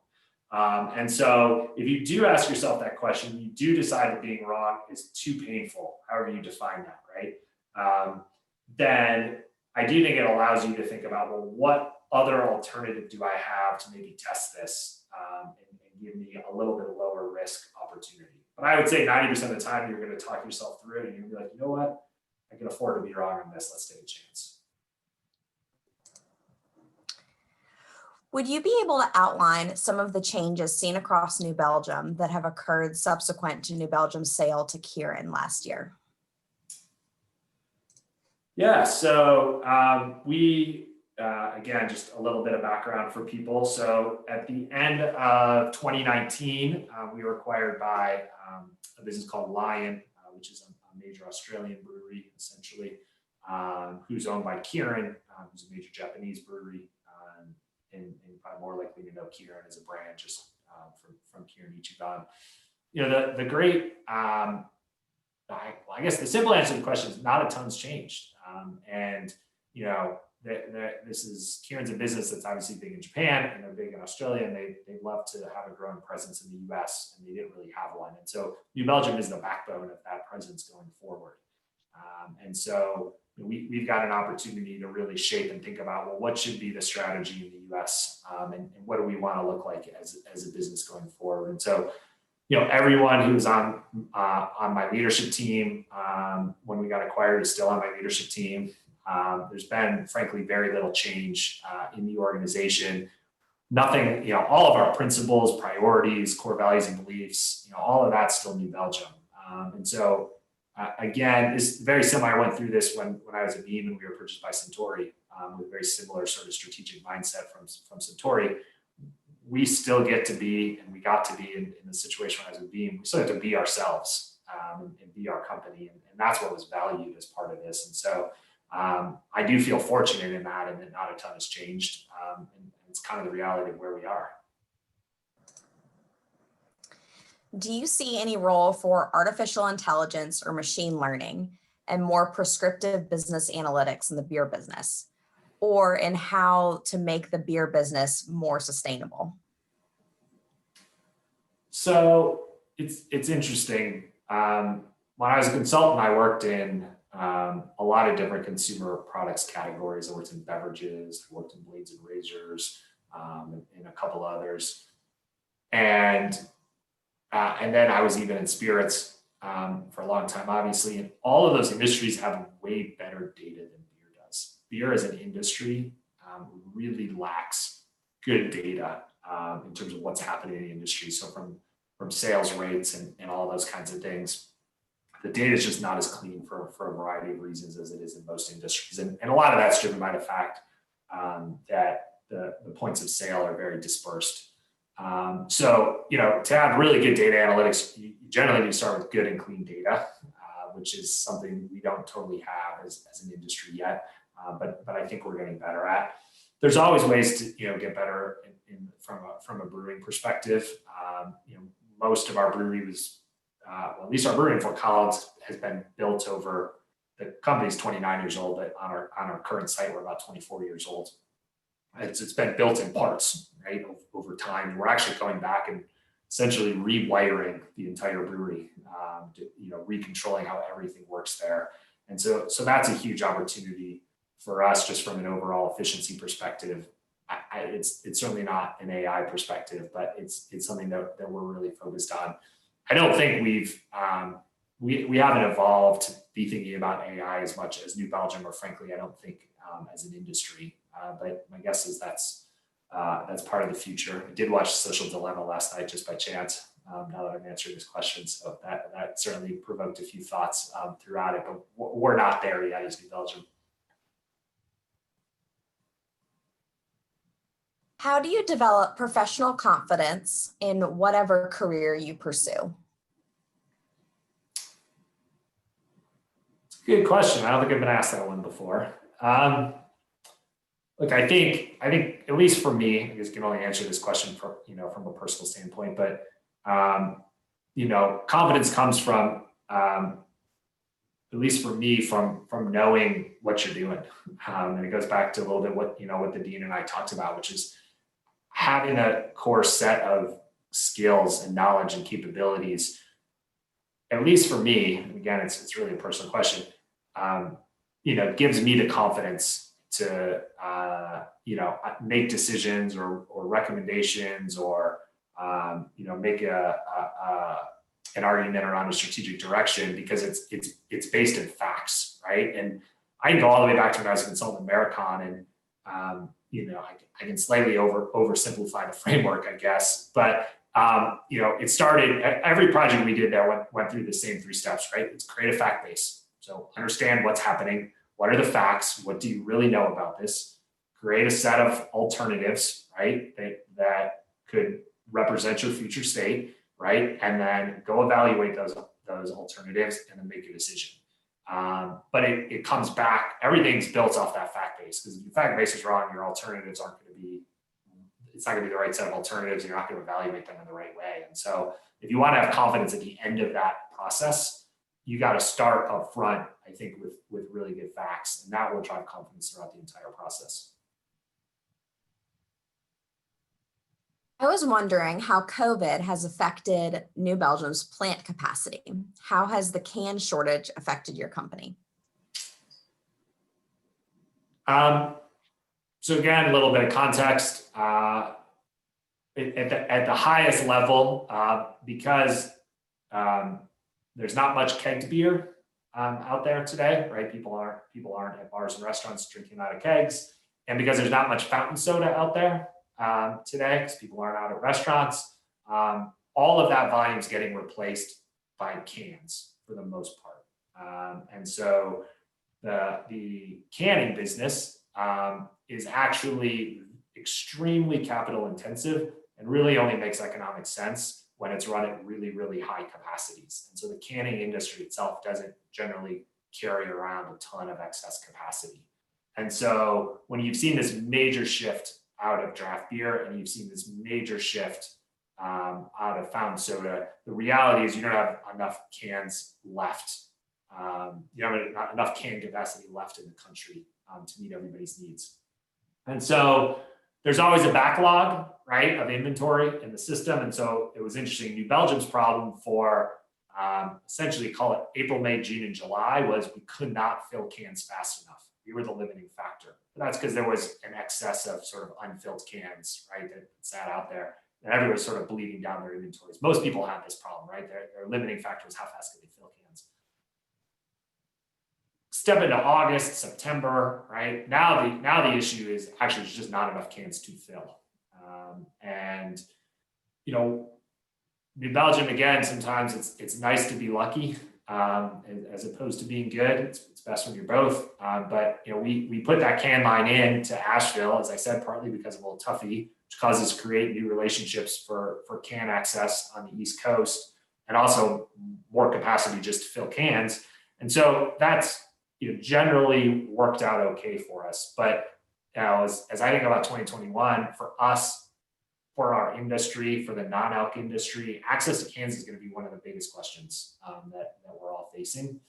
C: And so if you do ask yourself that question, you do decide that being wrong is too painful, however you define that, right? Then I do think it allows you to think about, well, what other alternative do I have to maybe test this and give me a little bit lower risk opportunity? But I would say 90% of the time you're going to talk yourself through it and you're going to be like, you know what? I can afford to be wrong on this. Let's take a chance.
E: Would you be able to outline some of the changes seen across New Belgium that have occurred subsequent to New Belgium's sale to Kirin last year?
C: Yeah, so again, just a little bit of background for people. So at the end of 2019, we were acquired by a business called Lion, which is a major Australian brewery, essentially, who's owned by Kirin, who's a major Japanese brewery. And probably more likely to know Kirin as a brand just from Kirin Ichiban. The great, I guess the simple answer to the question is not a ton's changed. This is Kirin's a business that's obviously big in Japan and they're big in Australia, and they love to have a growing presence in the US, and they didn't really have one. And so New Belgium is the backbone of that presence going forward. And so we've got an opportunity to really shape and think about, well, what should be the strategy in the US, and what do we want to look like as a business going forward? And so, everyone who's on my leadership team when we got acquired is still on my leadership team. There's been, frankly, very little change in the organization. Nothing, all of our principles, priorities, core values, and beliefs, all of that's still New Belgium. And so, again, it's very similar. I went through this when I was at Beam and we were purchased by Suntory with a very similar sort of strategic mindset from Suntory. We still get to be, and we got to be in the situation when I was with Beam, we still have to be ourselves and be our company. And that's what was valued as part of this. And so I do feel fortunate in that, and that not a ton has changed. And it's kind of the reality of where we are.
E: Do you see any role for artificial intelligence or machine learning and more prescriptive business analytics in the beer business, or in how to make the beer business more sustainable?
C: So it's interesting. When I was a consultant, I worked in a lot of different consumer products categories. I worked in beverages, I worked in blades and razors, and a couple others. And then I was even in spirits for a long time, obviously. And all of those industries have way better data than beer does. Beer as an industry really lacks good data in terms of what's happening in the industry. So from sales rates and all those kinds of things, the data is just not as clean for a variety of reasons as it is in most industries. And a lot of that's driven by the fact that the points of sale are very dispersed. So, to have really good data analytics, you generally need to start with good and clean data, which is something we don't totally have as an industry yet, but I think we're getting better at. There's always ways to get better from a brewing perspective. Most of our brewery was, at least our brewery in Poole College has been built over. The company's 29 years old, but on our current site we're about 24 years old. It's been built in parts, right, over time. And we're actually going back and essentially rewiring the entire brewery, recontrolling how everything works there. And so that's a huge opportunity for us, just from an overall efficiency perspective. It's certainly not an AI perspective, but it's something that we're really focused on. I don't think we haven't evolved to be thinking about AI as much as New Belgium, or frankly, I don't think as an industry. But my guess is that's part of the future. I did watch Social Dilemma last night just by chance. Now that I'm answering this question, so that certainly provoked a few thoughts throughout it. But we're not there yet as New Belgium.
E: How do you develop professional confidence in whatever career you pursue?
C: It's a good question. I don't think I've been asked that one before. Look, I think at least for me, I guess I can only answer this question from a personal standpoint, but confidence comes from, at least for me, from knowing what you're doing. And it goes back to a little bit what the dean and I talked about, which is having a core set of skills and knowledge and capabilities. At least for me, and again, it's really a personal question, gives me the confidence to make decisions or recommendations, or make an argument around a strategic direction, because it's based in facts, right? And I can go all the way back to when I was a consultant at Maricon, and I can slightly oversimplify the framework, I guess, but it started. Every project we did there went through the same 3 steps, right? It's create a fact base. So understand what's happening. What are the facts? What do you really know about this? Create a set of alternatives, right? That could represent your future state, right? And then go evaluate those alternatives and then make a decision. But it comes back, everything's built off that fact base, because if your fact base is wrong, your alternatives it's not going to be the right set of alternatives, and you're not going to evaluate them in the right way. And so if you want to have confidence at the end of that process, you got to start up front, I think, with really good facts, and that will drive confidence throughout the entire process.
E: I was wondering how COVID has affected New Belgium's plant capacity. How has the can shortage affected your company?
C: So again, a little bit of context. At the highest level, because there's not much kegged beer out there today, right? People aren't at bars and restaurants drinking out of kegs, and because there's not much fountain soda out there today, because people aren't out at restaurants, all of that volume is getting replaced by cans for the most part, and so the canning business is actually extremely capital intensive and really only makes economic sense when it's run at really, really high capacities. And so the canning industry itself doesn't generally carry around a ton of excess capacity. And so when you've seen this major shift out of draft beer, and you've seen this major shift out of fountain soda, the reality is you don't have enough cans left. You don't have enough can capacity left in the country to meet everybody's needs. And so there's always a backlog, right, of inventory in the system. And so it was interesting. New Belgium's problem for essentially call it April, May, June, and July was we could not fill cans fast enough. We were the limiting factor. But that's because there was an excess of sort of unfilled cans, right, that sat out there. And everyone was sort of bleeding down their inventories. Most people have this problem, right? Their limiting factor is how fast can they fill cans. Step into August, September, right? Now the issue is actually there's just not enough cans to fill. And, you know, New Belgium, again, sometimes it's nice to be lucky as opposed to being good. It's best when you're both. But, you know, we put that can line in to Asheville, as I said, partly because of Old Tuffy, which causes us to create new relationships for can access on the East Coast and also more capacity just to fill cans. And so that's, you know, generally worked out okay for us. But you know, as I think about 2021, for us, for our industry, for the non-alc industry, access to cans is going to be one of the biggest questions that we're all facing.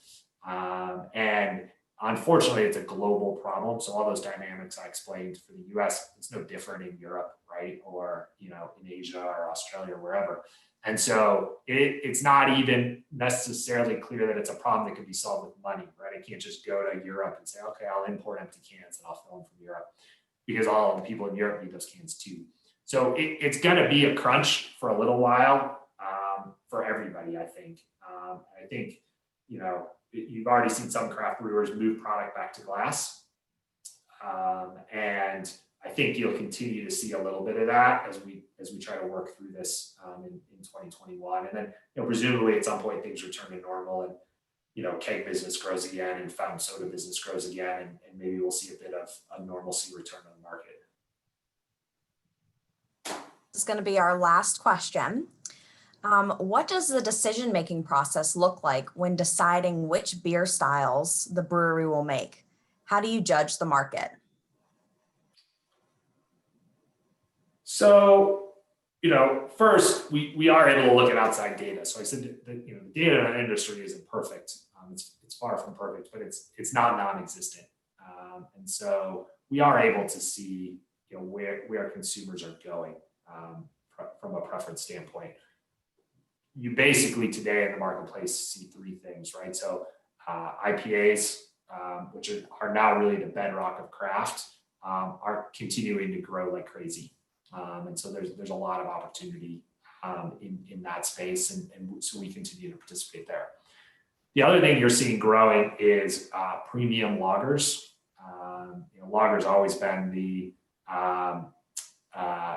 C: And unfortunately, it's a global problem. So all those dynamics I explained for the US, it's no different in Europe, right? Or, you know, in Asia or Australia or wherever. And so it's not even necessarily clear that it's a problem that can be solved with money, right? I can't just go to Europe and say, okay, I'll import empty cans and I'll fill them from Europe, because all of the people in Europe need those cans too. So it's going to be a crunch for a little while for everybody, I think. I think, you know, you've already seen some craft brewers move product back to glass. And I think you'll continue to see a little bit of that as we try to work through this in 2021. And then, you know, presumably at some point things return to normal and, you know, keg business grows again and fountain soda business grows again. And maybe we'll see a bit of a normalcy return on the market.
E: This is going to be our last question. What does the decision-making process look like when deciding which beer styles the brewery will make? How do you judge the market?
C: So, you know, first we are able to look at outside data. So I said that, you know, the data in our industry isn't perfect. It's far from perfect, but it's not non-existent. And so we are able to see, you know, where consumers are going from a preference standpoint. You basically today in the marketplace see three things, right? So IPAs, which are now really the bedrock of craft, are continuing to grow like crazy. And so there's a lot of opportunity in that space, and so we continue to participate there. The other thing you're seeing growing is premium lagers. You know, lager's always been the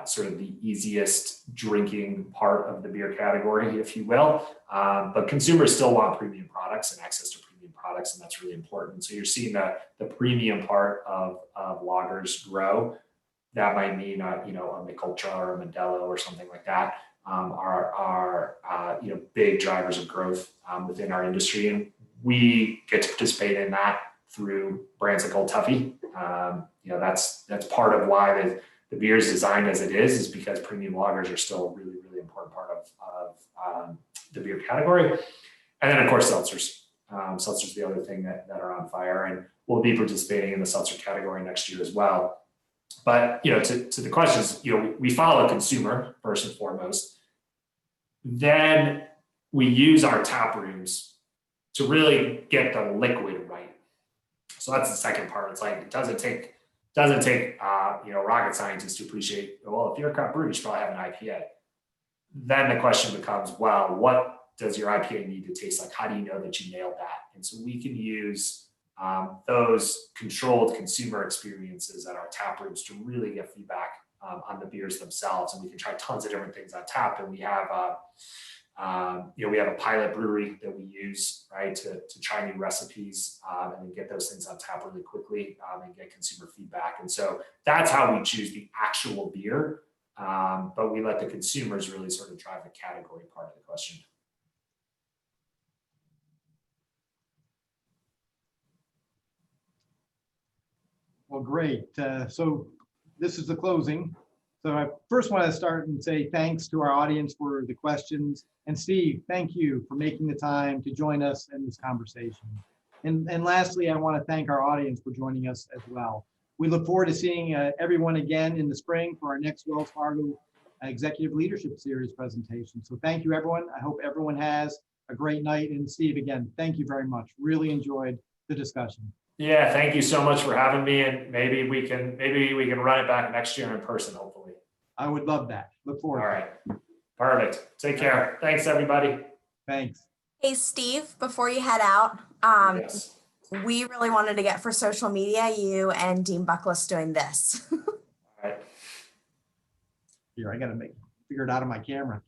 C: sort of the easiest drinking part of the beer category, if you will. But consumers still want premium products and access to premium products, and that's really important. So you're seeing the premium part of lagers grow. That might mean you know, a Mich Ultra or a Modelo or something like that are you know, big drivers of growth within our industry, and we get to participate in that through brands like Old Tuffy. You know, that's part of why the beer is designed as it is because premium lagers are still a really, really important part of the beer category. And then of course seltzers. Seltzers the other thing that are on fire, and we'll be participating in the seltzer category next year as well. But, you know, to the questions, you know, we follow a consumer first and foremost. Then we use our tap rooms to really get the liquid right. So that's the second part. It's like, it doesn't take you know, rocket scientists to appreciate, well, if you're a craft brewer, you should probably have an IPA. Then the question becomes, well, what does your IPA need to taste like? How do you know that you nailed that? And so we can use those controlled consumer experiences at our tap rooms to really get feedback on the beers themselves. And we can try tons of different things on tap. And we have you know, we have a pilot brewery that we use, right, to try new recipes and then get those things on tap really quickly and get consumer feedback. And so that's how we choose the actual beer. But we let the consumers really sort of drive the category part of the question.
D: Well, great. So this is the closing. So I first want to start and say thanks to our audience for the questions. And Steve, thank you for making the time to join us in this conversation. And lastly, I want to thank our audience for joining us as well. We look forward to seeing everyone again in the spring for our next Wells Fargo Executive Leadership Series presentation. So thank you, everyone. I hope everyone has a great night. And Steve, again, thank you very much. Really enjoyed the discussion.
C: Yeah, thank you so much for having me, and maybe we can run it back next year in person, hopefully.
D: I would love that. Look forward.
C: All right, perfect. Take care. Thanks, everybody.
D: Thanks.
E: Hey, Steve, before you head out,
C: Yes.
E: we really wanted to get for social media, you and Dean Buckless doing this.
C: All right.
D: Here, I got to figure it out on my camera.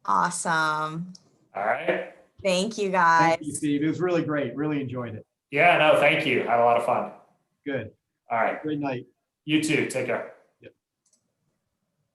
E: Awesome.
C: All right.
E: Thank you, guys.
D: Thank you, Steve. It was really great. Really enjoyed it.
C: Yeah, no, thank you. Had a lot of fun.
D: Good.
C: All right.
D: Great night.
C: You too. Take care.